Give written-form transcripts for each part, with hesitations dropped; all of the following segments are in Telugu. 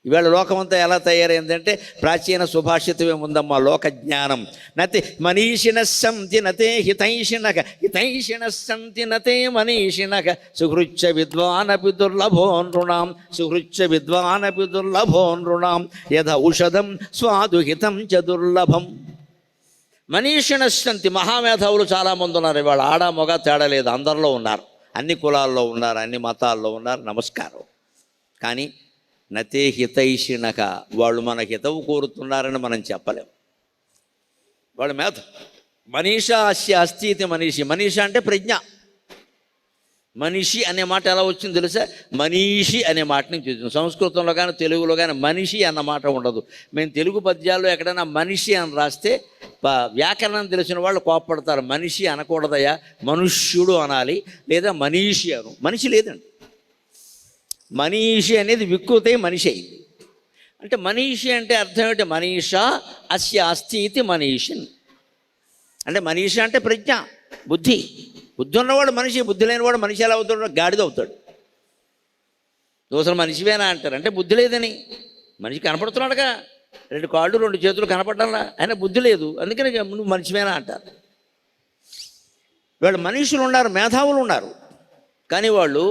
ఇవాళ లోకమంతా ఎలా తయారైందంటే ప్రాచీన సుభాషితమే ఉందమ్మా, లోక జ్ఞానం. నతే మనీషిణ సంతి నతే హితైషిణక హితైషిణ సంతి నతే మనీషిణక సుహృచ్చ విద్వానపి దుర్లభో నృణాం సుహృచ్చ విద్వానపి దుర్లభో నృణాం యథ ఔషధం స్వాదుహితం చ దుర్లభం. మనీషిణ సంతి మహామేధావులు చాలామంది ఉన్నారు. ఇవాళ ఆడ మగ తేడా లేదు, అందరిలో ఉన్నారు, అన్ని కులాల్లో ఉన్నారు, అన్ని మతాల్లో ఉన్నారు. నమస్కారం. కానీ నతే హితైషిణక వాళ్ళు మన హితవు కోరుతున్నారని మనం చెప్పలేం. వాళ్ళ మేధ మనీష అస్య అస్తి ఇది మనీషి. మనీష అంటే ప్రజ్ఞ. మనిషి అనే మాట ఎలా వచ్చింది తెలుసా? మనీషి అనే మాట నుంచి వచ్చింది. సంస్కృతంలో కానీ తెలుగులో కానీ మనిషి అన్న మాట ఉండదు. మేము తెలుగు పద్యాల్లో ఎక్కడైనా మనిషి అని రాస్తే వ్యాకరణం తెలిసిన వాళ్ళు కోప్పడతారు. మనిషి అనకూడదయా, మనుష్యుడు అనాలి, లేదా మనీషి అను. మనిషి లేదండి. మనీషి అనేది వికృతే మనిషి అయింది. అంటే మనీషి అంటే అర్థం ఏంటి? మనీష అస్య అస్తి ఇది మనీషిన్. అంటే మనీష అంటే ప్రజ్ఞ, బుద్ధి. బుద్ధి ఉన్నవాడు మనిషి, బుద్ధి లేనివాడు మనిషి ఎలా అవుతాడు? గాడిద అవుతాడు. దోసలు మనిషివేనా అంటారు, అంటే బుద్ధి లేదని. మనిషి కనపడుతున్నాడుగా, 2 కాళ్ళు 2 చేతులు కనపడాలా, ఆయన బుద్ధి లేదు, అందుకని నువ్వు మనిషివేనా అంటారు. వాళ్ళు మనుషులు ఉన్నారు, మేధావులు ఉన్నారు, కానీ వాళ్ళు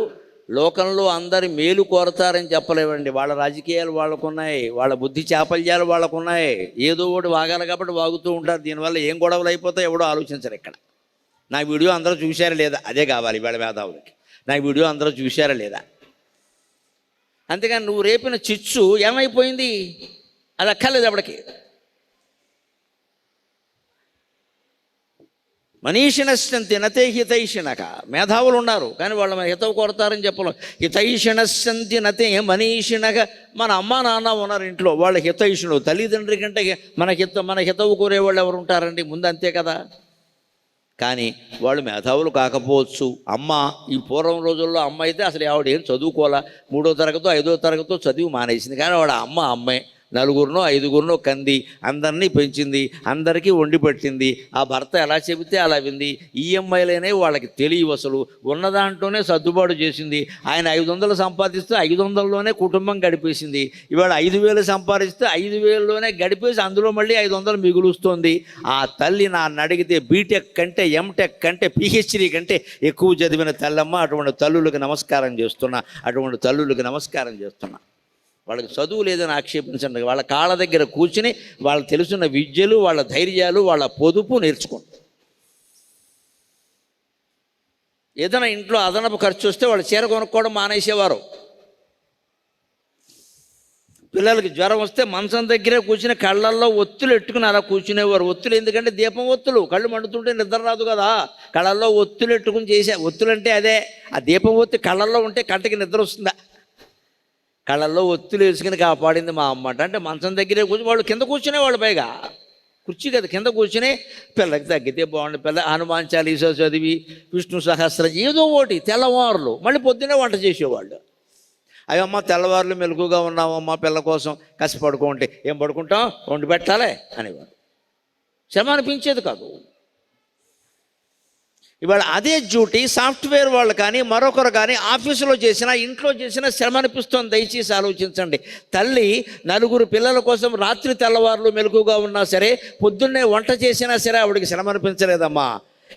లోకంలో అందరి మేలు కోరతారని చెప్పలేవండి. వాళ్ళ రాజకీయాలు వాళ్ళకున్నాయి, వాళ్ళ బుద్ధి చాపల్యాలు వాళ్ళకున్నాయి. ఏదో ఒకటి వాగాలి కాబట్టి వాగుతూ ఉంటారు. దీనివల్ల ఏం గొడవలు అయిపోతాయో ఎవడో ఆలోచించరు. ఇక్కడ నా వీడియో అందరూ చూశారా లేదా, అదే కావాలి వీళ్ళ మేధావులకి. నా వీడియో అందరూ చూశారా లేదా. అంతేగాని నువ్వు రేపిన చిచ్చు ఏమైపోయింది, అది అక్కర్లేదు ఎవడికి. మనీషిణశ్చంతి నతే హితైషిణక. మేధావులు ఉన్నారు కానీ వాళ్ళ హితవు కోరతారని చెప్పలేం. హితైషిణశ్చంతి నతే మనీషిణక. మన అమ్మ నాన్న ఉన్నారు ఇంట్లో, వాళ్ళ హితైషుడు. తల్లిదండ్రి కంటే మన హితవు కోరేవాళ్ళు ఎవరు ఉంటారండి ముందు, అంతే కదా. కానీ వాళ్ళు మేధావులు కాకపోవచ్చు. అమ్మ ఈ పూర్వం రోజుల్లో అమ్మ అయితే అసలు ఆవిడ ఏం చదువుకోవాలా, 3వ తరగతో 5వ తరగతో చదివి మానేసింది. కానీ వాడు అమ్మాయి 4గురినో 5గురినో కంది, అందరినీ పెంచింది, అందరికీ వండి పెట్టింది. ఆ భర్త ఎలా చెబితే అలా వింది. ఈఎంఐలనే వాళ్ళకి తెలియవు, అసలు ఉన్న దాంట్లోనే సర్దుబాటు చేసింది. ఆయన 500 సంపాదిస్తే 500లోనే కుటుంబం గడిపేసింది. ఇవాళ 5,000 సంపాదిస్తే 5,000లోనే గడిపేసి అందులో మళ్ళీ 500 మిగులుస్తోంది. ఆ తల్లి నన్ను అడిగితే బీటెక్ కంటే ఎంటెక్ కంటే పిహెచ్డీ కంటే ఎక్కువ చదివిన తల్లమ్మ. అటువంటి తల్లులకు నమస్కారం చేస్తున్నా. వాళ్ళకి చదువు లేదని ఆక్షేపించండి. వాళ్ళ కాళ్ళ దగ్గర కూర్చుని వాళ్ళకి తెలుసున్న విద్యలు, వాళ్ళ ధైర్యాలు, వాళ్ళ పొదుపు నేర్చుకోండి. ఏదైనా ఇంట్లో అదనపు ఖర్చు వస్తే వాళ్ళు చీర కొనుక్కోవడం మానేసేవారు. పిల్లలకి జ్వరం వస్తే మంచం దగ్గరే కూర్చుని కళ్ళల్లో ఒత్తులు ఎట్టుకుని అలా కూర్చునేవారు. ఒత్తులు ఎందుకంటే దీపం ఒత్తులు, కళ్ళు మండుతుంటే నిద్ర రాదు కదా. కళ్ళల్లో ఒత్తులు ఎట్టుకుని ఒత్తులు అంటే అదే. ఆ దీపం ఒత్తి కళ్ళల్లో ఉంటే కంటికి నిద్ర వస్తుందా? కళ్ళల్లో ఒత్తులు వేసుకుని కాపాడింది మా అమ్మ అంటే మంచం దగ్గరే కూర్చొని వాళ్ళు కింద కూర్చునేవాళ్ళు. పైగా కుర్చీ కదా, కింద కూర్చుని పిల్లకి తగ్గితే బాగుండు, పిల్ల హనుమాన్ చాలీసా చదివి విష్ణు సహస్రం ఏదో ఒకటి తెల్లవారులు, మళ్ళీ పొద్దున్నే వంట చేసేవాళ్ళు. అయ్యమ్మ తెల్లవారులు మెలకుగా ఉన్నామమ్మ పిల్ల కోసం కసి పడుకుంటే, ఏం పడుకుంటాం, వండి పెట్టాలి అనేవారు. శ్రమ అనిపించేది కాదు. ఇవాళ అదే డ్యూటీ సాఫ్ట్వేర్ వాళ్ళు కానీ మరొకరు కానీ ఆఫీసులో చేసినా ఇంట్లో చేసినా శ్రమ అనిపిస్తుంది. దయచేసి ఆలోచించండి. తల్లి 4 పిల్లల కోసం రాత్రి తెల్లవారులు మెలకుగా ఉన్నా సరే, పొద్దున్నే వంట చేసినా సరే ఆవిడకి శ్రమ అనిపించలేదమ్మా.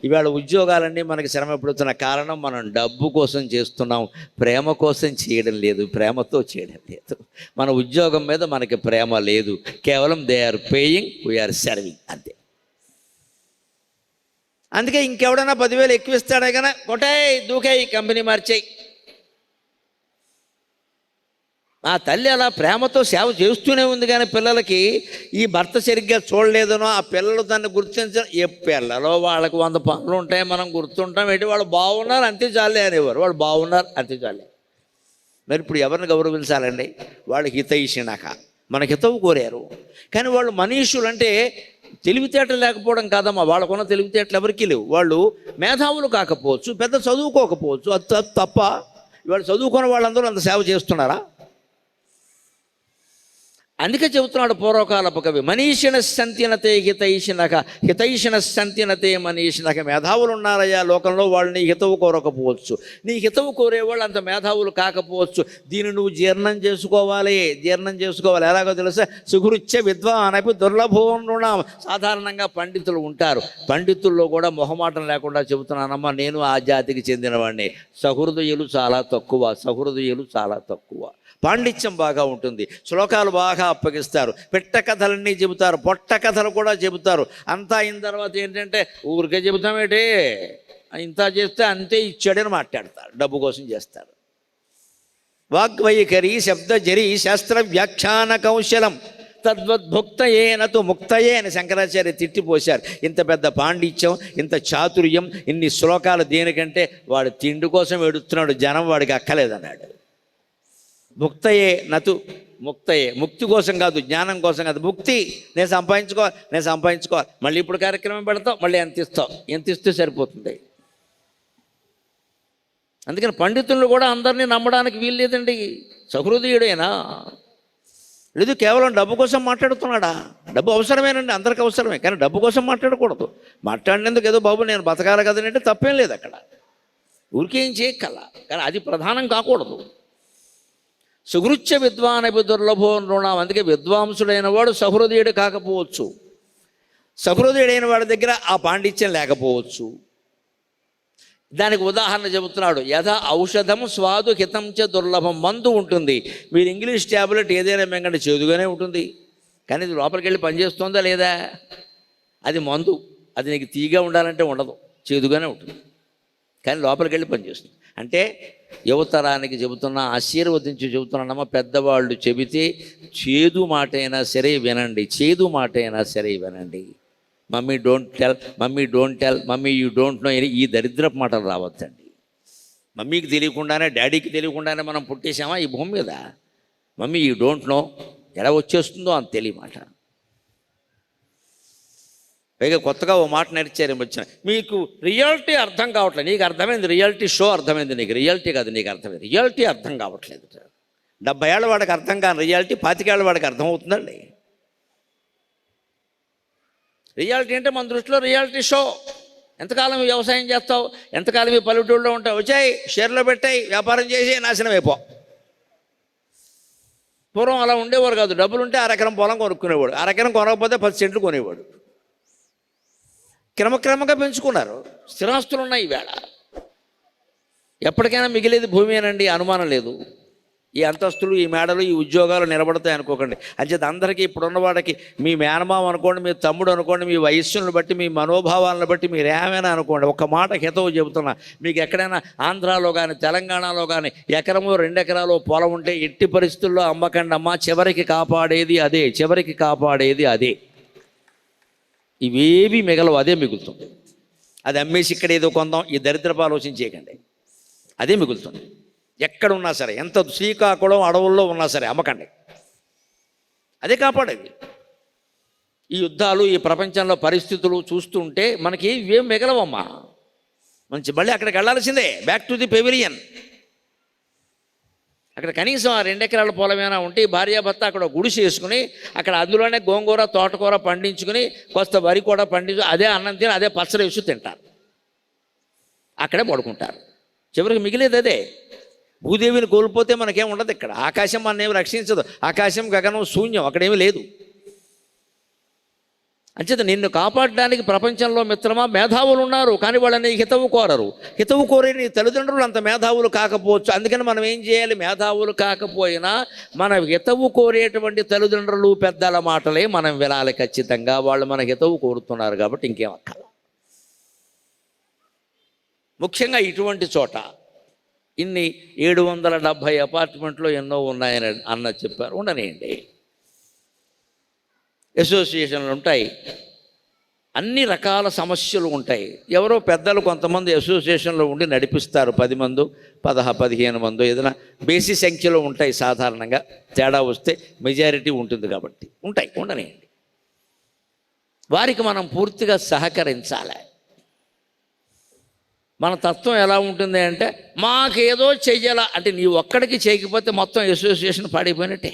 ఇవాళ ఉద్యోగాలన్నీ మనకి శ్రమ పడుతున్న కారణం మనం డబ్బు కోసం చేస్తున్నాం, ప్రేమ కోసం చేయడం లేదు, ప్రేమతో చేయడం లేదు. మన ఉద్యోగం మీద మనకి ప్రేమ లేదు, కేవలం they are paying, we are serving, అంతే. అందుకే ఇంకెవడన్నా 10,000 ఎక్కువ ఇస్తాడే కానీ కొట్టాయి దూకాయి కంపెనీ మార్చాయి. ఆ తల్లి అలా ప్రేమతో సేవ చేస్తూనే ఉంది. కానీ పిల్లలకి ఈ భర్త సరిగ్గా చూడలేదనో, ఆ పిల్లలు దాన్ని గుర్తించడం. ఏ పిల్లలో వాళ్ళకి 100 పనులు ఉంటాయి, మనం గుర్తుంటాం ఏంటి, వాళ్ళు బాగున్నారు అంతే చాలే అనేవారు. వాళ్ళు బాగున్నారు అంతే చాలే. మరి ఇప్పుడు ఎవరిని గౌరవించాలండి? వాళ్ళు హితైషిణక, మన హితవు కోరారు. కానీ వాళ్ళు మనీషులు అంటే తెలివితేటలు లేకపోవడం కాదమ్మా, వాళ్ళకున్న తెలివితేటలు ఎవరికీ లేవు. వాళ్ళు మేధావులు కాకపోవచ్చు, పెద్ద చదువుకోకపోవచ్చు, అది తప్ప. ఇవాళ చదువుకున్న వాళ్ళందరూ అంత సేవ చేస్తున్నారా? అందుకే చెబుతున్నాడు పూర్వకాలపు కవి, మనీషిణ సంతినతే హితైషినక హితైషిణ సంతినతే మనీషినక. మేధావులు ఉన్నారయ్యా లోకంలో, వాళ్ళు నీ హితవు కోరకపోవచ్చు, నీ హితవు కోరేవాళ్ళు అంత మేధావులు కాకపోవచ్చు. దీన్ని నువ్వు జీర్ణం చేసుకోవాలి. ఎలాగో తెలుసా? సుహృత్య విద్వానపి దుర్లభోనున్నాం. సాధారణంగా పండితులు ఉంటారు, పండితుల్లో కూడా మొహమాటం లేకుండా చెబుతున్నానమ్మా, నేను ఆ జాతికి చెందినవాడిని. సహృదయులు చాలా తక్కువ. పాండిత్యం బాగా ఉంటుంది, శ్లోకాలు బాగా అప్పగిస్తారు, పెట్ట కథలన్నీ చెబుతారు, పొట్ట కథలు కూడా చెబుతారు. అంతా అయిన తర్వాత ఏంటంటే ఊరికే చెబుతామేటే, ఇంత చేస్తే అంతే ఇచ్చాడని మాట్లాడతారు, డబ్బు కోసం చేస్తారు. వాగ్వైఖరి శబ్దజరి శాస్త్ర వ్యాఖ్యాన కౌశలం తద్వద్భుక్తయేనతు ముక్తయే అని శంకరాచార్య తిట్టిపోశారు. ఇంత పెద్ద పాండిత్యం, ఇంత చాతుర్యం, ఇన్ని శ్లోకాలు దేనికంటే వాడు తిండి కోసం ఎడుతున్నాడు, జనం వాడికి అక్కలేదన్నాడు. ముక్తయే నతు ముక్తయే, ముక్తి కోసం కాదు, జ్ఞానం కోసం కాదు, ముక్తి. నేను సంపాదించుకోవాలి. మళ్ళీ ఇప్పుడు కార్యక్రమం పెడతావు, మళ్ళీ ఎంత ఇస్తే సరిపోతుంది. అందుకని పండితులు కూడా అందరినీ నమ్మడానికి వీలు లేదండి. సహృదయుడేనా, లేదు కేవలం డబ్బు కోసం మాట్లాడుతున్నాడా? డబ్బు అవసరమేనండి, అందరికీ అవసరమే, కానీ డబ్బు కోసం మాట్లాడకూడదు. మాట్లాడినందుకు ఏదో బాబు నేను బతకాలి కదనంటే తప్పేం లేదు అక్కడ, ఊరికేం చేయక్కల, కానీ అది ప్రధానం కాకూడదు. సుహృత్య విద్వానపి దుర్లభో నృణాం. అందుకే విద్వాంసుడైన వాడు సహృదయుడు కాకపోవచ్చు, సహృదయుడైన వాడి దగ్గర ఆ పాండిత్యం లేకపోవచ్చు. దానికి ఉదాహరణ చెబుతున్నాడు. యథా ఔషధం స్వాదు హితం చ దుర్లభం. మందు ఉంటుంది, మీరు ఇంగ్లీష్ ట్యాబ్లెట్ ఏదైనా మింగండి చేదుగానే ఉంటుంది, కానీ ఇది లోపలికి వెళ్ళి పనిచేస్తుందా లేదా? అది మందు, అది నీకు తీగా ఉండాలంటే ఉండదు, చేదుగానే ఉంటుంది, కానీ లోపలికి వెళ్ళి పనిచేస్తుంది. అంటే యువతరానికి చెబుతున్నా, ఆశీర్వదించి చెబుతున్నానమ్మా, పెద్దవాళ్ళు చెబితే చేదు మాట అయినా సరే వినండి. Mummy don't tell, mummy you don't know, ఈ దరిద్రపు మాటలు రావద్దండి. మమ్మీకి తెలియకుండానే, డాడీకి తెలియకుండానే మనం పుట్టేసామా ఈ భూమి మీద? మమ్మీ యూ డోంట్ నో ఎలా వచ్చేస్తుందో అంత తెలియమాట. పైగా కొత్తగా ఓ మాట నేర్చారు వచ్చిన, మీకు రియాలిటీ అర్థం కావట్లేదు. నీకు అర్థమైంది, రియాలిటీ షో అర్థమైంది, నీకు రియాలిటీ కాదు, నీకు అర్థమైంది. రియాలిటీ అర్థం కావట్లేదు. 70 ఏళ్ళ వాడికి అర్థం కాని రియాలిటీ 25 ఏళ్ళ వాడికి అర్థమవుతుందండి. రియాలిటీ అంటే మన దృష్టిలో రియాలిటీ షో. ఎంతకాలం వ్యవసాయం చేస్తావు, ఎంతకాలం ఈ పల్లెటూళ్ళలో ఉంటావు, వచ్చాయి షేర్లో పెట్టాయి, వ్యాపారం చేసి నాశనం అయిపో. పూర్వం అలా ఉండేవారు కాదు. డబ్బులు ఉంటే 1 ఎకరం పొలం కొనుక్కునేవాడు, 1 ఎకరం కొనకపోతే 10 సెంట్లు కొనేవాడు. క్రమక్రమంగా పెంచుకున్నారు, స్థిరాస్తులు ఉన్నాయి ఈవేళ. ఎప్పటికైనా మిగిలేది భూమేనండి, అనుమానం లేదు. ఈ అంతస్తులు, ఈ మేడలు, ఈ ఉద్యోగాలు నిలబడతాయి అనుకోకండి. అంచేత అందరికీ ఇప్పుడున్న వాడికి, మీ మేనమామ అనుకోండి, మీ తమ్ముడు అనుకోండి, మీ వయస్సులను బట్టి, మీ మనోభావాలను బట్టి మీరు ఏమైనా అనుకోండి, ఒక మాట హితవు చెబుతున్నా, మీకు ఎక్కడైనా ఆంధ్రాలో కానీ తెలంగాణలో కానీ 1 ఎకరమో 2 ఎకరాలు పొలం ఉంటే ఎట్టి పరిస్థితుల్లో అమ్మకండి అమ్మా, చివరికి కాపాడేది అదే. ఇవేవి మిగలవు, అదే మిగులుతుంది. అది అమ్మేసి ఇక్కడ ఏదో కొందాం, ఈ దరిద్రపు ఆలోచన చేయకండి, అదే మిగులుతుంది. ఎక్కడున్నా సరే, ఎంత శ్రీకాకుళం అడవుల్లో ఉన్నా సరే అమ్మకండి, అదే కాపాడేది. ఈ యుద్ధాలు, ఈ ప్రపంచంలో పరిస్థితులు చూస్తుంటే మనకి ఇవేం మిగలవమ్మా. మళ్ళీ అక్కడికి వెళ్ళాల్సిందే, బ్యాక్ టు ది పెవిలియన్. అక్కడ కనీసం ఆ 2 ఎకరాల పొలమైనా ఉంటే భార్యాభర్త అక్కడ గుడిసి వేసుకుని, అక్కడ అందులోనే గోంగూర, తోటకూర పండించుకుని, కొత్త వరి కూడా పండించు, అదే అన్నం తిని, అదే పచ్చడి వేసి తింటారు, అక్కడే పడుకుంటారు. చివరికి మిగిలేదు అదే. భూదేవిని కోల్పోతే మనకేం ఉండదు ఇక్కడ. ఆకాశం మననేమి రక్షించదు, ఆకాశం గగనం శూన్యం, అక్కడేమీ లేదు. అంచేత నిన్ను కాపాడడానికి ప్రపంచంలో మిత్రమా మేధావులు ఉన్నారు, కానీ వాళ్ళని హితవు కోరరు. హితవు కోరే నీ తల్లిదండ్రులు అంత మేధావులు కాకపోవచ్చు. అందుకని మనం ఏం చేయాలి? మేధావులు కాకపోయినా మన హితవు కోరేటువంటి తల్లిదండ్రులు, పెద్దల మాటలే మనం వినాలి ఖచ్చితంగా. వాళ్ళు మన హితవు కోరుతున్నారు కాబట్టి ఇంకేం అక్కల. ముఖ్యంగా ఇటువంటి చోట ఇన్ని 770 అపార్ట్మెంట్లో ఎన్నో ఉన్నాయని అన్న చెప్పారు. ఉండనేయండి, అసోసియేషన్లు ఉంటాయి, అన్ని రకాల సమస్యలు ఉంటాయి. ఎవరో పెద్దలు కొంతమంది అసోసియేషన్లో ఉండి నడిపిస్తారు, 10 మందో 15 మందో, ఏదైనా బేసి సంఖ్యలో ఉంటాయి. సాధారణంగా తేడా వస్తే మెజారిటీ ఉంటుంది కాబట్టి ఉంటాయి, ఉండనేయండి. వారికి మనం పూర్తిగా సహకరించాలి. మన తత్వం ఎలా ఉంటుంది అంటే, మాకేదో చెయ్యాలా అంటే, నీ ఒక్కడికి చేయకపోతే మొత్తం అసోసియేషన్ పాడైపోయినట్టే.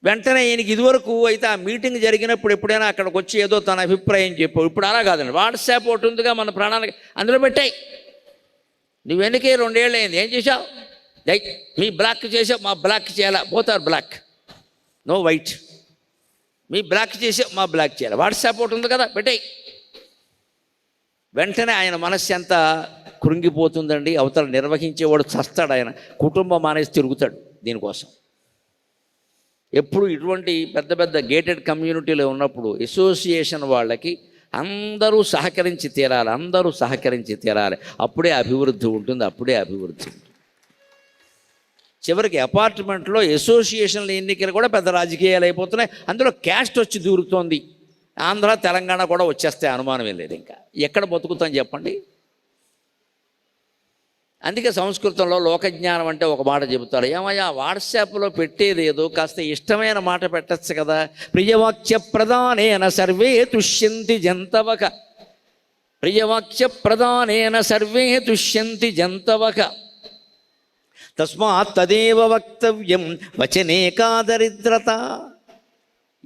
వెంటనే ఈయనకి ఇదివరకు అయితే ఆ మీటింగ్ జరిగినప్పుడు ఎప్పుడైనా అక్కడికి వచ్చి ఏదో తన అభిప్రాయం చెప్పావు. ఇప్పుడు అలా కాదండి, వాట్సాప్ ఒకటి ఉందిగా మన ప్రాణానికి, అందులో పెట్టాయి. నువ్వు వెనకే 2 ఏళ్ళు అయింది, ఏం చేసావు? మీ బ్లాక్ చేసావు, మా బ్లాక్ చేయాలా, పోతారు బ్లాక్, నో వైట్. మీ బ్లాక్ చేసావు, మా బ్లాక్ చేయాలి. వాట్సాప్ ఒకటి ఉంది కదా, పెట్టాయి. వెంటనే ఆయన మనస్సు ఎంత కృంగిపోతుందండి. అవతల నిర్వహించేవాడు చస్తాడు, ఆయన కుటుంబం మానేసి తిరుగుతాడు దీనికోసం. ఎప్పుడు ఇటువంటి పెద్ద పెద్ద గేటెడ్ కమ్యూనిటీలో ఉన్నప్పుడు అసోసియేషన్ వాళ్ళకి అందరూ సహకరించి తీరాలి, అప్పుడే అభివృద్ధి ఉంటుంది, చివరికి అపార్ట్మెంట్లో అసోసియేషన్ల ఎన్నికలు కూడా పెద్ద రాజకీయాలు అయిపోతున్నాయి. అందులో క్యాస్ట్ వచ్చి దూరుతోంది. ఆంధ్ర తెలంగాణ కూడా వచ్చేస్తే అనుమానం ఏం లేదు. ఇంకా ఎక్కడ బతుకుతాం చెప్పండి. అందుకే సంస్కృతంలో లోకజ్ఞానం అంటే ఒక మాట చెబుతారు. ఏమయ్యా, వాట్సాప్లో పెట్టేది ఏదో కాస్త ఇష్టమైన మాట పెట్టచ్చు కదా. ప్రియవాక్య ప్రధానేన సర్వే తుష్యంతి జంతవక, ప్రియవాక్య ప్రధానేన సర్వే తుష్యంతి జంతవక, తస్మాత్ తదేవ వక్తవ్యం వచనే కా దరిద్రత.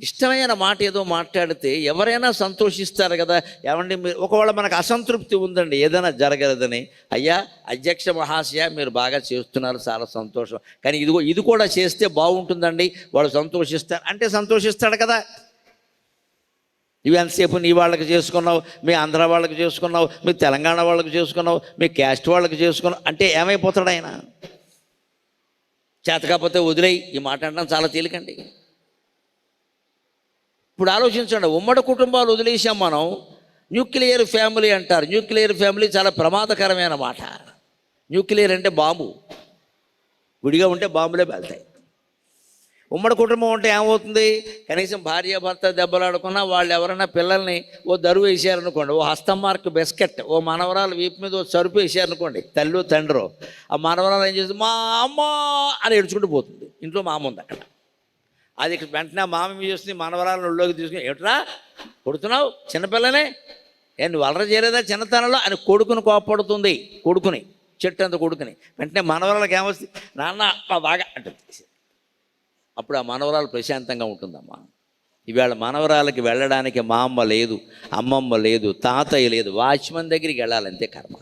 ఇష్టమైన మాట ఏదో మాట్లాడితే ఎవరైనా సంతోషిస్తారు కదా. ఏమండి, మీరు ఒకవేళ మనకు అసంతృప్తి ఉందండి, ఏదైనా జరగలేదని, అయ్యా అధ్యక్ష మహాశయ మీరు బాగా చేస్తున్నారు, చాలా సంతోషం, కానీ ఇది కూడా చేస్తే బాగుంటుందండి, వాళ్ళు సంతోషిస్తారు అంటే సంతోషిస్తాడు కదా. ఇవి ఎంతసేపు నీ వాళ్ళకి చేసుకున్నావు, మీ ఆంధ్ర వాళ్ళకి చేసుకున్నావు, మీ తెలంగాణ వాళ్ళకి చేసుకున్నావు, మీ క్యాస్ట్ వాళ్ళకి చేసుకున్నావు అంటే ఏమైపోతాడు ఆయన? చేతకాకపోతే వదిలేయి. ఈ మాట అనడం చాలా తేలికండి. ఇప్పుడు ఆలోచించండి, ఉమ్మడి కుటుంబాలు వదిలేసాం మనం, న్యూక్లియర్ ఫ్యామిలీ అంటారు. న్యూక్లియర్ ఫ్యామిలీ చాలా ప్రమాదకరమైన మాట. న్యూక్లియర్ అంటే బాంబు, విడిగా ఉంటే బాంబులే వెళ్తాయి. ఉమ్మడి కుటుంబం అంటే ఏమవుతుంది? కనీసం భార్యాభర్త దెబ్బలాడుకున్నా వాళ్ళు ఎవరైనా పిల్లల్ని ఓ దరువు వేసారనుకోండి, ఓ హస్తం మార్క్ బిస్కెట్, ఓ మనవరాలు వీపు మీద ఓ సరుపు వేసారనుకోండి, తల్లి తండ్రో, ఆ మనవరాలు ఏం చేస్తుంది, మా అమ్మ అని ఏడ్చుకుంటూ పోతుంది. ఇంట్లో మా అమ్మ ఉంది అక్కడ. అది వెంటనే మామ మీద చూస్తుంది, మనవరాలను ఒళ్ళోకి తీసుకుని, ఏమిట్రా కొడుతున్నావు చిన్నపిల్లనే, నువ్వు అలర చేయలేదా చిన్నతనంలో అని కొడుకుని కోపడుతుంది. కొడుకుని చెట్టు అంత కొడుకుని వెంటనే మనవరాలకు ఏమొస్తుంది, నాన్న బాగా అంటుంది. అప్పుడు ఆ మనవరాలు ప్రశాంతంగా ఉంటుందమ్మా. ఈవేళ మనవరాలకి వెళ్ళడానికి మా అమ్మ లేదు, అమ్మమ్మ లేదు, తాతయ్య లేదు, వాచ్మెన్ దగ్గరికి వెళ్ళాలంతే కర్మ.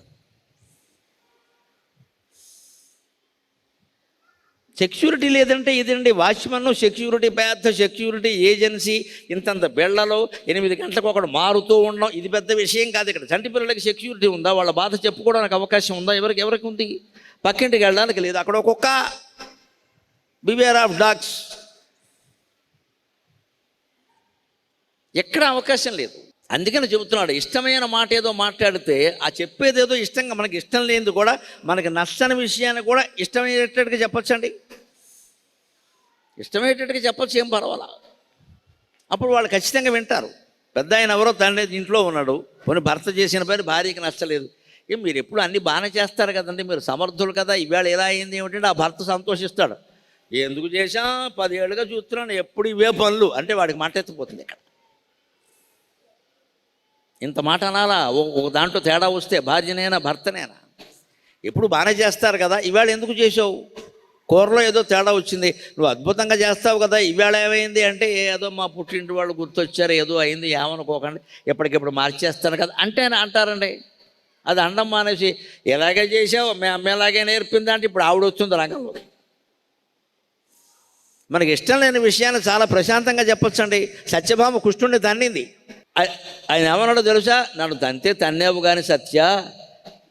సెక్యూరిటీ లేదంటే ఇదండి. వాచ్మెన్ సెక్యూరిటీ, పెద్ద సెక్యూరిటీ ఏజెన్సీ, ఇంతంత బిళ్ళలో 8 గంటలకు ఒకడు మారుతూ ఉండడం, ఇది పెద్ద విషయం కాదు. ఇక్కడ చంటి పిల్లలకి సెక్యూరిటీ ఉందా? వాళ్ళ బాధ చెప్పుకోవడానికి అవకాశం ఉందా? ఎవరికి ఉంది? పక్కింటికి వెళ్ళడానికి లేదు. అక్కడ ఒక్కొక్క బివేర్ ఆఫ్ డాగ్స్, ఎక్కడ అవకాశం లేదు. అందుకని చెబుతున్నాడు, ఇష్టమైన మాట ఏదో మాట్లాడితే ఆ చెప్పేదేదో ఇష్టంగా, మనకి ఇష్టం లేనిది కూడా, మనకి నచ్చని విషయాన్ని కూడా ఇష్టమయ్యేటట్టుగా చెప్పచ్చండి. ఇష్టమయ్యేటట్టుగా చెప్పచ్చు, ఏం పర్వాలా. అప్పుడు వాళ్ళు ఖచ్చితంగా వింటారు. పెద్ద ఆయన ఎవరో తండ్రి ఇంట్లో ఉన్నాడు, కొన్ని భర్త చేసిన పని భార్యకి నచ్చలేదు. మీరు ఎప్పుడు అన్నీ బాగానే చేస్తారు కదండి, మీరు సమర్థులు కదా, ఈవేళ ఎలా అయింది ఏమిటంటే ఆ భర్త సంతోషిస్తాడు. ఎందుకు చేశా, 10 ఏళ్ళుగా చూస్తున్నాను ఎప్పుడు ఇవే పనులు అంటే వాడికి మాట ఎత్తిపోతుంది. ఇక్కడ ఇంత మాట అనాలా? ఒక దాంట్లో తేడా వస్తే భార్యనైనా భర్తనైనా ఎప్పుడు బాగానే చేస్తారు కదా, ఈవేళ ఎందుకు చేసావు? కూరలో ఏదో తేడా వచ్చింది, నువ్వు అద్భుతంగా చేస్తావు కదా, ఈవేళ ఏమైంది అంటే ఏదో మా పుట్టింటి వాళ్ళు గుర్తొచ్చారు, ఏదో అయింది, ఏమనుకోకండి, ఎప్పటికెప్పుడు మార్చేస్తాను కదా అంటే అంటారండి. అది అండం మానేసి ఎలాగే చేసావు, మీ అమ్మ ఎలాగే నేర్పింది అంటే ఇప్పుడు ఆవిడ వచ్చింది రంగంలో. మనకి ఇష్టం లేని విషయాన్ని చాలా ప్రశాంతంగా చెప్పొచ్చండి. సత్యభామ కృష్ణుడిని తన్నింది. ఆయన ఏమన్నాడో తెలుసా? నన్ను తంతే తన్నేవు కానీ సత్య,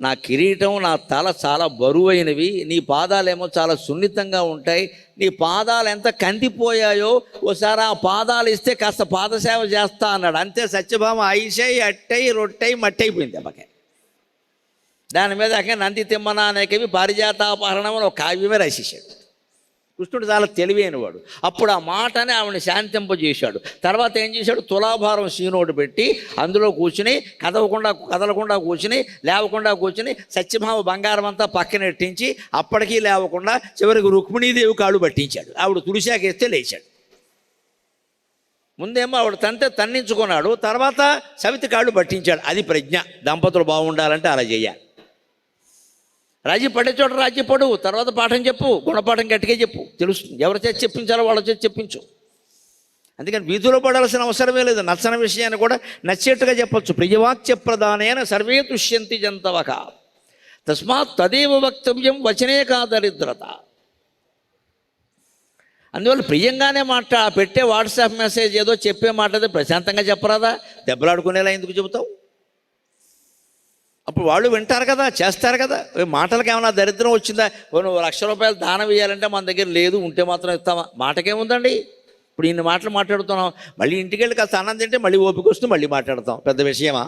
నా కిరీటం నా తల చాలా బరువైనవి, నీ పాదాలేమో చాలా సున్నితంగా ఉంటాయి, నీ పాదాలు ఎంత కందిపోయాయో, ఓసారి ఆ పాదాలు ఇస్తే కాస్త పాదసేవ చేస్తా అన్నాడు. అంతే, సత్యభామ ఐసై అట్టై రొట్టై మట్టయిపోయింది అమ్మకే. దాని మీద నంది తిమ్మన అనే కవి పారిజాతాపహరణం అని ఒక కావ్యమే రాసేసాడు. కృష్ణుడు చాలా తెలివైనవాడు. అప్పుడు ఆ మాటని ఆవిడని శాంతింపజేశాడు. తర్వాత ఏం చేశాడు, తులాభారం సీనోడు పెట్టి అందులో కూర్చుని కదలకుండా కూర్చుని లేవకుండా కూర్చుని సత్యభామ బంగారం అంతా పక్కన ఎట్టించి అప్పటికీ లేవకుండా చివరికి రుక్మిణీదేవి కాళ్ళు పట్టించాడు. ఆవిడ తుడిశాకేస్తే లేచాడు. ముందేమో ఆవిడ తన్నించుకున్నాడు, తర్వాత సవితి కాళ్ళు పట్టించాడు. అది ప్రజ్ఞ. దంపతులు బాగుండాలంటే అలా చేయాలి. రాజీ పడే చోట రాజీ పడు, తర్వాత పాఠం చెప్పు, గుణపాఠం గట్టిగా చెప్పు, తెలుస్తుంది. ఎవరి చేతి చెప్పించాలో వాళ్ళ చేతి చెప్పించు. అందుకని వీధిలో పడాల్సిన అవసరమే లేదు. నచ్చని విషయాన్ని కూడా నచ్చేట్టుగా చెప్పచ్చు. ప్రియవాక్య ప్రధానైన సర్వే తుష్యంతి జంతవక తస్మాత్ తదేవ వక్తవ్యం వచనే కా దరిద్రత. అందువల్ల ప్రియంగానే పెట్టే వాట్సాప్ మెసేజ్ ఏదో చెప్పే మాట్లాడితే ప్రశాంతంగా చెప్పరాదా? దెబ్బలాడుకునేలా ఎందుకు చెబుతావు? అప్పుడు వాళ్ళు వింటారు కదా, చేస్తారు కదా. మాటలకు ఏమైనా దరిద్రం వచ్చిందా? నువ్వు ₹1,00,000 దానం ఇవ్వాలంటే మన దగ్గర లేదు, ఉంటే మాత్రం ఇస్తామా? మాటకేముందండి? ఇప్పుడు ఇన్ని మాటలు మాట్లాడుతున్నాం, మళ్ళీ ఇంటికి వెళ్ళి కాస్త అన్నం తింటే మళ్ళీ ఓపిక వస్తూ మళ్ళీ మాట్లాడతాం. పెద్ద విషయమా?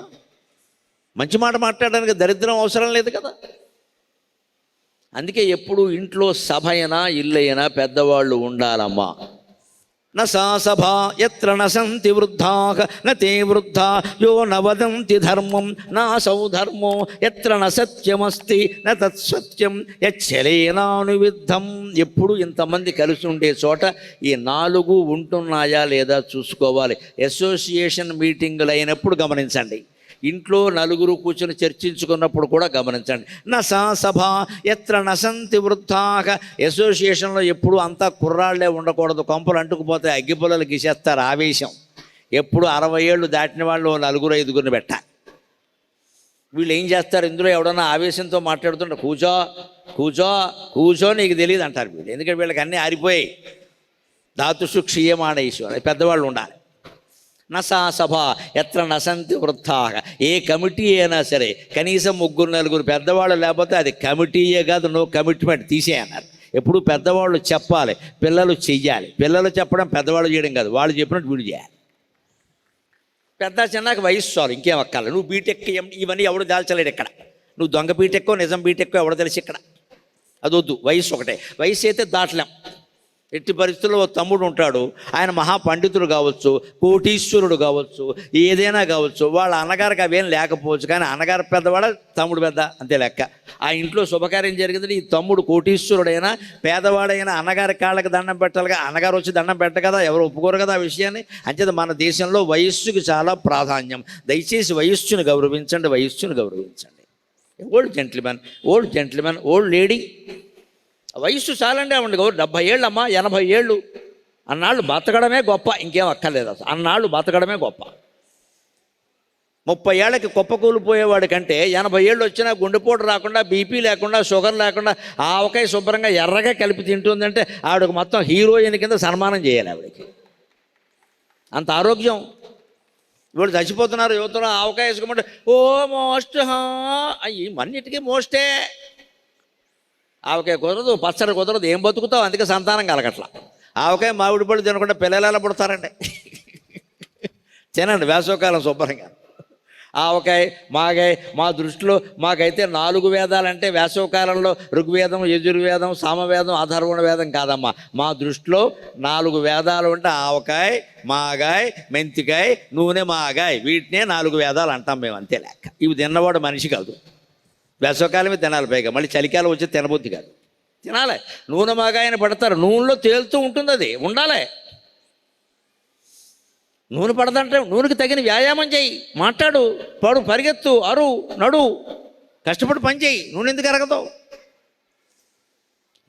మంచి మాట మాట్లాడడానికి దరిద్రం అవసరం లేదు కదా. అందుకే ఎప్పుడు ఇంట్లో సభ అయినా ఇల్లు అయినా పెద్దవాళ్ళు ఉండాలమ్మా. న సా సభా ఎత్ర న సంతి వృద్ధాః న తే వృద్ధా యో న వదంతి ధర్మం నాసౌ ధర్మో ఎత్ర న సత్యమస్తి న తత్సత్యం యచ్చలేనానువిద్ధం. ఎప్పుడు ఇంతమంది కలిసి ఉండే చోట ఈ 4 ఉంటున్నాయా లేదా చూసుకోవాలి. అసోసియేషన్ మీటింగులు అయినప్పుడు గమనించండి, ఇంట్లో 4 కూర్చొని చర్చించుకున్నప్పుడు కూడా గమనించండి. నా సా సభ ఎత్ర నసంతి వృద్ధాక. అసోసియేషన్లో ఎప్పుడు అంతా కుర్రాళ్లే ఉండకూడదు, కొంపలు అంటుకుపోతే అగ్గిపుల్లలు గీసేస్తారు ఆవేశం. ఎప్పుడు 60 ఏళ్ళు దాటిన వాళ్ళు 4-5 పెట్టాలి. వీళ్ళు ఏం చేస్తారు, ఇందులో ఎవడన్నా ఆవేశంతో మాట్లాడుతుంటే కూర్చో కూర్చో కూర్చో నీకు తెలియదు అంటారు వీళ్ళు. ఎందుకంటే వీళ్ళకి అన్నీ ఆరిపోయాయి. ధాతుషు క్షీయమాణేశ్వర పెద్దవాళ్ళు ఉండాలి. నసా సభ ఎత్ర నసంతి వృద్ధాః. ఏ కమిటీ అయినా సరే కనీసం 3-4 పెద్దవాళ్ళు లేకపోతే అది కమిటీయే కాదు, నో కమిట్మెంట్, తీసేయన్నారు. ఎప్పుడు పెద్దవాళ్ళు చెప్పాలి, పిల్లలు చెయ్యాలి. పిల్లలు చెప్పడం పెద్దవాళ్ళు చేయడం కాదు, వాళ్ళు చెప్పినట్టు వీడు చేయాలి. పెద్ద చిన్నకి వయసు చాలు, ఇంకేం అక్కాలి. నువ్వు బీటెక్ ఇవన్నీ ఎవడు దాల్చలేడు ఇక్కడ. నువ్వు దొంగ బీటెక్కో నిజం బీటెక్కో ఎవడో తెలిసి ఇక్కడ. అదొద్దు, వయసు ఒకటే. వయసు అయితే దాటలేం. ఎట్టి పరిస్థితుల్లో తమ్ముడు ఉంటాడు, ఆయన మహాపండితుడు కావచ్చు, కోటీశ్వరుడు కావచ్చు, ఏదైనా కావచ్చు. వాళ్ళ అన్నగారికి అవేం లేకపోవచ్చు, కానీ అన్నగారు పెద్దవాడ, తమ్ముడు పెద్ద, అంతే లెక్క. ఆ ఇంట్లో శుభకార్యం జరిగింది, ఈ తమ్ముడు కోటీశ్వరుడైనా పేదవాడైనా అన్నగారి కాళ్ళకి దండం పెట్టాలిగా. అన్నగారు వచ్చి దండం పెట్ట కదా, ఎవరు ఒప్పుకోరు కదా ఆ విషయాన్ని. అంచేత మన దేశంలో వయస్సుకి చాలా ప్రాధాన్యం. దయచేసి వయస్సును గౌరవించండి, వయస్సును గౌరవించండి. ఓల్డ్ జెంట్లిమెన్, ఓల్డ్ లేడీ, వయస్సు చాలండి. ఆవిడ 70 ఏళ్ళమ్మా, 80 ఏళ్ళు అన్నాళ్ళు బతకడమే గొప్ప, ఇంకేం అక్కర్లేదు అసలు. అన్నాళ్ళు బతకడమే గొప్ప. 30 ఏళ్ళకి కుప్పకూలిపోయేవాడి కంటే 80 ఏళ్ళు వచ్చినా గుండెపోటు రాకుండా, బీపీ లేకుండా, షుగర్ లేకుండా ఆవకాయ శుభ్రంగా ఎర్రగా కలిపి తింటుందంటే ఆవిడకు మొత్తం హీరోయిన్ కింద సన్మానం చేయాలి. ఆవిడకి అంత ఆరోగ్యం. ఇవాడు చచ్చిపోతున్నారు యువతలో, ఆవకాయ వేసుకోమంటే ఓ మోస్ట్ అయ్యి మన్నిటికీ మోస్టే. ఆవకాయ కుదరదు, పచ్చడి కుదరదు, ఏం బతుకుతావు? అందుకే సంతానం కలగట్లా. ఆవకాయ మామిడి పళ్ళు తినకుండా పిల్లలు ఎలా పుడతారండి? తినండి వేసవకాలం శుభ్రంగా. ఆవకాయ మాగాయ మా దృష్టిలో మాకైతే 4 వేదాలంటే వేసవకాలంలో ఋగ్వేదం, యజుర్వేదం, సామవేదం, అథర్వణ వేదం కాదమ్మా. మా దృష్టిలో 4 వేదాలు అంటే ఆవకాయ, మాగాయ, మెంతికాయ, నూనె, మాగాయ, వీటినే 4 వేదాలు అంటాం మేము, అంతే లెక్క. ఇవి తిన్నవాడు మనిషి కాదు. వేసవకాలమే తినాలి, పైగా మళ్ళీ చలికాలం వచ్చి తినబుద్ధి కాదు. తినాలి. నూనె మాగాయని పడతారు, నూనెలో తేలుతూ ఉంటుంది, అది ఉండాలి. నూనె పడదంటే నూనెకి తగిన వ్యాయామం చేయి, మాట్లాడు, పడు, పరిగెత్తు, అరు, నడు, కష్టపడి పని చేయి. నూనె ఎందుకు అరగదు?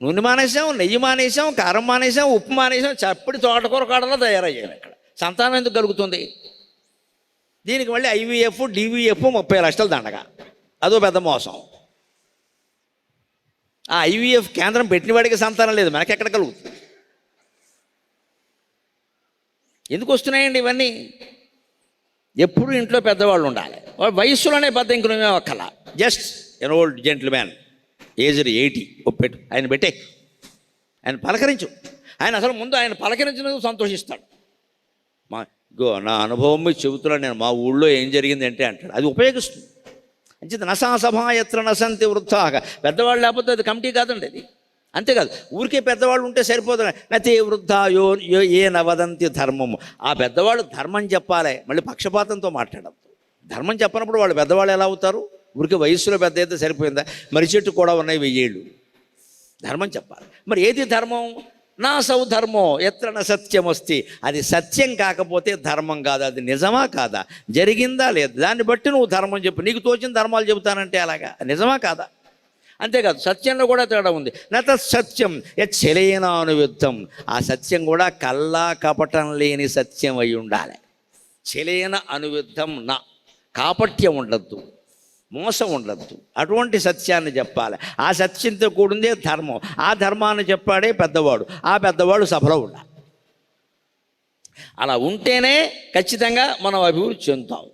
నూనె మానేసాం, నెయ్యి మానేసాం, కారం మానేసాం, ఉప్పు మానేసాం, చప్పటి తోటకూర కాడలా తయారయ్యాం. ఇక్కడ సంతానం ఎందుకు కలుగుతుంది? దీనికి మళ్ళీ IVF, DVF 30 లక్షలు దండగా, అదో పెద్ద మోసం. ఆ IVF కేంద్రం పెట్టిన వాడికి సంతానం లేదు, మనకెక్కడ కలుగుతుంది? ఎందుకు వస్తున్నాయండి ఇవన్నీ? ఎప్పుడు ఇంట్లో పెద్దవాళ్ళు ఉండాలి. వయస్సులోనే పెద్ద, ఇంక నువ్వే ఒక్కల. జస్ట్ ఎన్ ఓల్డ్ జెంట్ల్మ్యాన్, ఏజ్డ్ 80 పెట్టు, ఆయన పెట్టే, ఆయన పలకరించు. ఆయన అసలు ముందు ఆయన పలకరించినందుకు సంతోషిస్తాడు. నా అనుభవం మీద చెబుతున్నాను నేను, మా ఊళ్ళో ఏం జరిగింది అంటే అంటాడు. అది ఉపయోగిస్తుంది. అంచేత నసా సభా ఎత్ర నసంతి వృద్ధాః. పెద్దవాళ్ళు లేకపోతే అది కమిటీ కాదండి అది. అంతేకాదు, ఊరికే పెద్దవాళ్ళు ఉంటే సరిపోదు. నతే వృద్ధా యో ఏ నవదంతి ధర్మము. ఆ పెద్దవాళ్ళు ధర్మం చెప్పాలి, మళ్ళీ పక్షపాతంతో మాట్లాడద్దు. ధర్మం చెప్పనప్పుడు వాళ్ళు పెద్దవాళ్ళు ఎలా అవుతారు? ఊరికే వయస్సులో పెద్ద అయితే సరిపోయిందా? మరి చెట్టు కూడా ఉన్నాయి 1000 ఏళ్ళు. ధర్మం చెప్పాలి. మరి ఏది ధర్మం? నా సౌ ధర్మో ఎత్ర న సత్యమస్తి. అది సత్యం కాకపోతే ధర్మం కాదు. అది నిజమా కాదా, జరిగిందా లేదా, దాన్ని బట్టి నువ్వు ధర్మం చెప్పు. నీకు తోచిన ధర్మాలు చెబుతానంటే అలాగా నిజమా కాదా? అంతేకాదు సత్యంలో కూడా తేడా ఉంది. నత సత్యం యచ్చలేనానువిద్ధం, ఆ సత్యం కూడా కల్లా కపటం లేని సత్యం అయి ఉండాలి. చెలేన అనువిద్ధం నా, కాపట్యం ఉండద్దు, మోసం ఉండద్దు, అటువంటి సత్యాన్ని చెప్పాలి. ఆ సత్యంతో కూడిందే ధర్మం. ఆ ధర్మాన్ని చెప్పాడే పెద్దవాడు, ఆ పెద్దవాడు సభలో ఉండాలి. అలా ఉంటేనే ఖచ్చితంగా మనం అభివృద్ధి చెందుతాం.